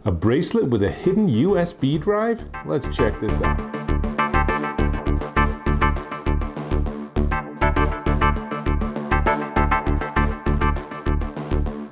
A bracelet with a hidden USB drive? Let's check this out.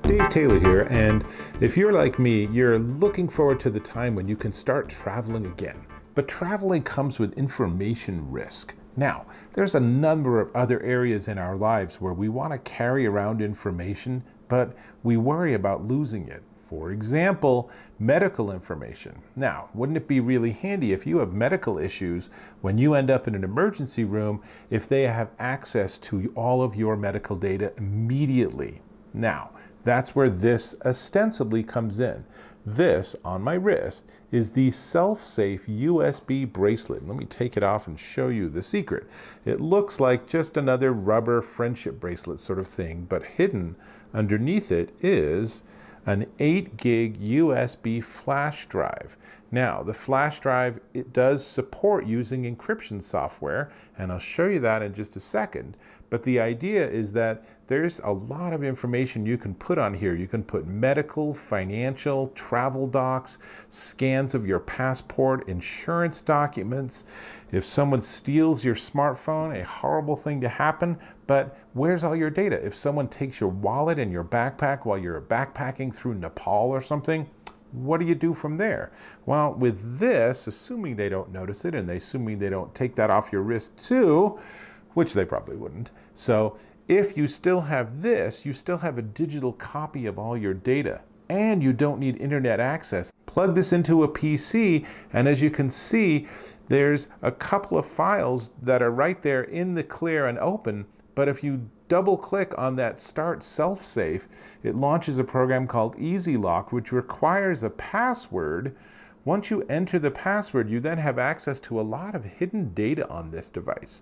Dave Taylor here, and if you're like me, you're looking forward to the time when you can start traveling again. But traveling comes with information risk. Now, there's a number of other areas in our lives where we want to carry around information, but we worry about losing it. For example, medical information. Now, wouldn't it be really handy if you have medical issues when you end up in an emergency room if they have access to all of your medical data immediately? Now, that's where this ostensibly comes in. This, on my wrist, is the SelfSafe USB bracelet. Let me take it off and show you the secret. It looks like just another rubber friendship bracelet sort of thing, but hidden underneath it is an 8 gig USB flash drive. Now, the flash drive, it does support using encryption software, and I'll show you that in just a second. But the idea is that there's a lot of information you can put on here. You can put medical, financial, travel docs, scans of your passport, insurance documents. If someone steals your smartphone, a horrible thing to happen, but where's all your data? If someone takes your wallet and your backpack while you're backpacking through Nepal or something, what do you do from there? Well, with this, assuming they don't notice it and assuming they don't take that off your wrist too, which they probably wouldn't. So if you still have this, you still have a digital copy of all your data, and you don't need internet access. Plug this into a PC, and as you can see, there's a couple of files that are right there in the clear and open, but if you double click on that Start SelfSafe, it launches a program called EasyLock, which requires a password. Once you enter the password, you then have access to a lot of hidden data on this device.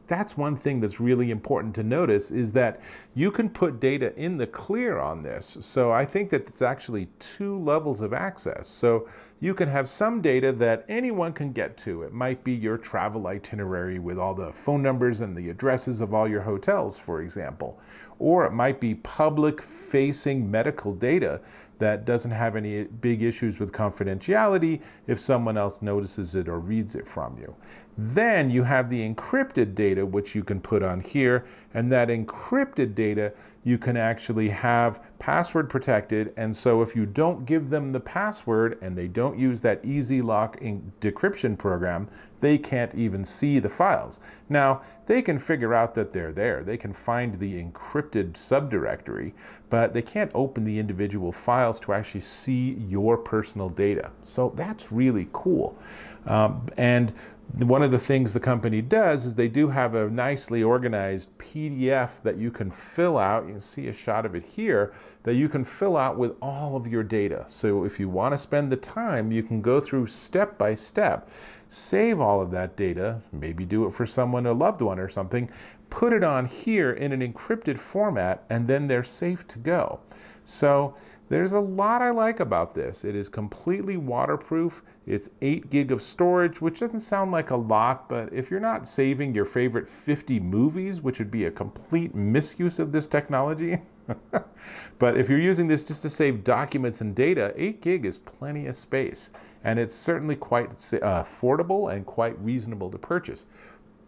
That's one thing that's really important to notice, is that you can put data in the clear on this. So I think that it's actually 2 levels of access. So you can have some data that anyone can get to. It might be your travel itinerary with all the phone numbers and the addresses of all your hotels, for example. Or it might be public-facing medical data that doesn't have any big issues with confidentiality if someone else notices it or reads it from you. Then you have the encrypted data, which you can put on here, and that encrypted data you can actually have password protected, and so if you don't give them the password and they don't use that EasyLock decryption program, they can't even see the files. Now, they can figure out that they're there. They can find the encrypted subdirectory, but they can't open the individual files to actually see your personal data. So that's really cool. And one of the things the company does is they do have a nicely organized PDF that you can fill out. You can see a shot of it here, that you can fill out with all of your data. So if you want to spend the time, you can go through step by step, save all of that data, maybe do it for someone, a loved one or something, put it on here in an encrypted format, and then they're safe to go. So there's a lot I like about this. It is completely waterproof. It's 8 gig of storage, which doesn't sound like a lot, but if you're not saving your favorite 50 movies, which would be a complete misuse of this technology, but if you're using this just to save documents and data, 8 gig is plenty of space. And it's certainly quite affordable and quite reasonable to purchase.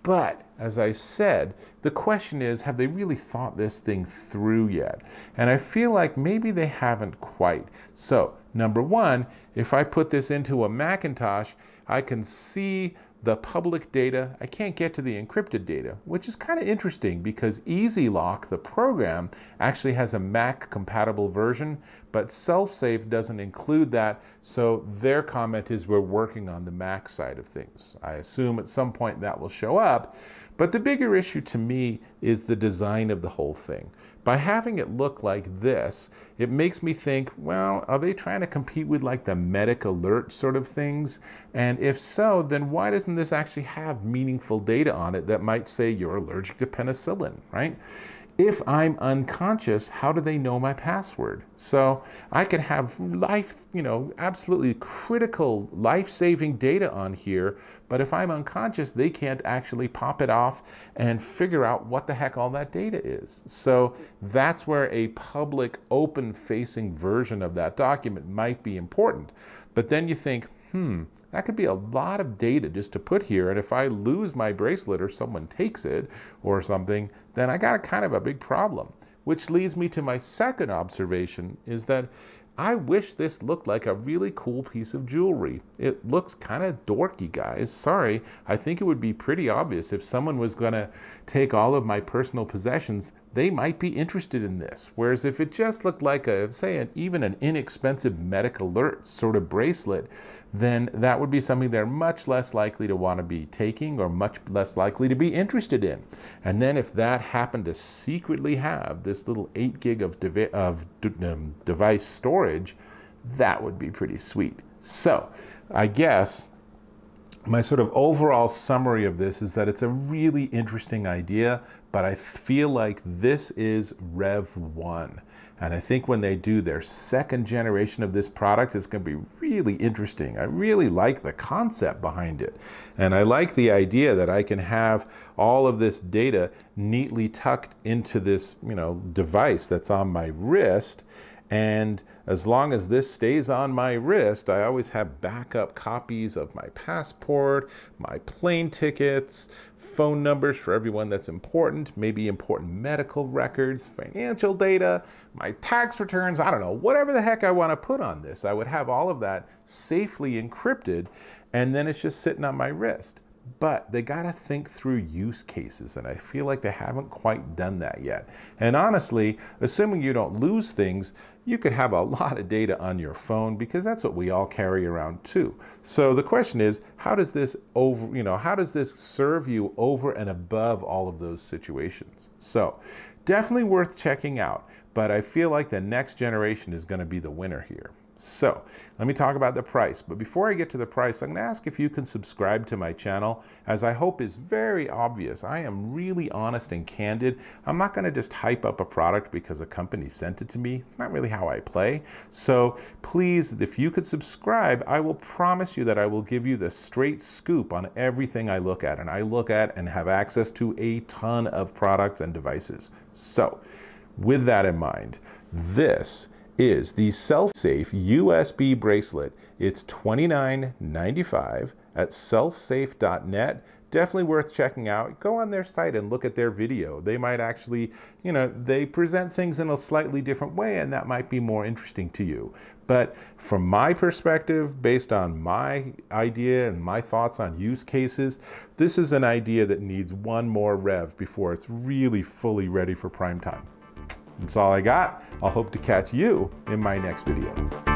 But, as I said, the question is, have they really thought this thing through yet? And I feel like maybe they haven't quite. So, number one, if I put this into a Macintosh, I can see the public data. I can't get to the encrypted data, which is kind of interesting because EasyLock, the program, actually has a Mac compatible version, but SelfSafe doesn't include that, so their comment is we're working on the Mac side of things. I assume at some point that will show up, but the bigger issue to me is the design of the whole thing. By having it look like this, it makes me think, well, are they trying to compete with like the medic alert sort of things? And if so, then why doesn't this actually have meaningful data on it that might say you're allergic to penicillin, right? If I'm unconscious, how do they know my password? So I could have absolutely critical life-saving data on here, but if I'm unconscious, they can't actually pop it off and figure out what the heck all that data is. So that's where a public, open-facing version of that document might be important. But then you think, that could be a lot of data just to put here, and if I lose my bracelet or someone takes it or something, then I got kind of a big problem. Which leads me to my second observation, is that I wish this looked like a really cool piece of jewelry. It looks kind of dorky, guys. Sorry, I think it would be pretty obvious if someone was gonna take all of my personal possessions, they might be interested in this. Whereas if it just looked like even an inexpensive medic alert sort of bracelet, then that would be something they're much less likely to want to be taking or much less likely to be interested in. And then if that happened to secretly have this little 8 gig of device storage, that would be pretty sweet. So I guess my sort of overall summary of this is that it's a really interesting idea, but I feel like this is Rev 1. And I think when they do their second generation of this product, it's going to be really interesting. I really like the concept behind it. And I like the idea that I can have all of this data neatly tucked into this, device that's on my wrist. And as long as this stays on my wrist, I always have backup copies of my passport, my plane tickets, phone numbers for everyone that's important, maybe important medical records, financial data, my tax returns, I don't know, whatever the heck I want to put on this. I would have all of that safely encrypted, and then it's just sitting on my wrist. But they got to think through use cases, and I feel like they haven't quite done that yet. And honestly, assuming you don't lose things, you could have a lot of data on your phone, because that's what we all carry around too. So the question is, how does this serve you over and above all of those situations? So definitely worth checking out, but I feel like the next generation is going to be the winner here. So let me talk about the price. But before I get to the price, I'm going to ask if you can subscribe to my channel. As I hope is very obvious, I am really honest and candid. I'm not going to just hype up a product because a company sent it to me. It's not really how I play. So please, if you could subscribe, I will promise you that I will give you the straight scoop on everything I look at. And I look at and have access to a ton of products and devices. So with that in mind, this is the SelfSafe USB bracelet. It's $29.95 at selfsafe.net. Definitely worth checking out. Go on their site and look at their video. They might actually, they present things in a slightly different way, and that might be more interesting to you. But from my perspective, based on my idea and my thoughts on use cases, this is an idea that needs one more rev before it's really fully ready for prime time. That's all I got. I'll hope to catch you in my next video.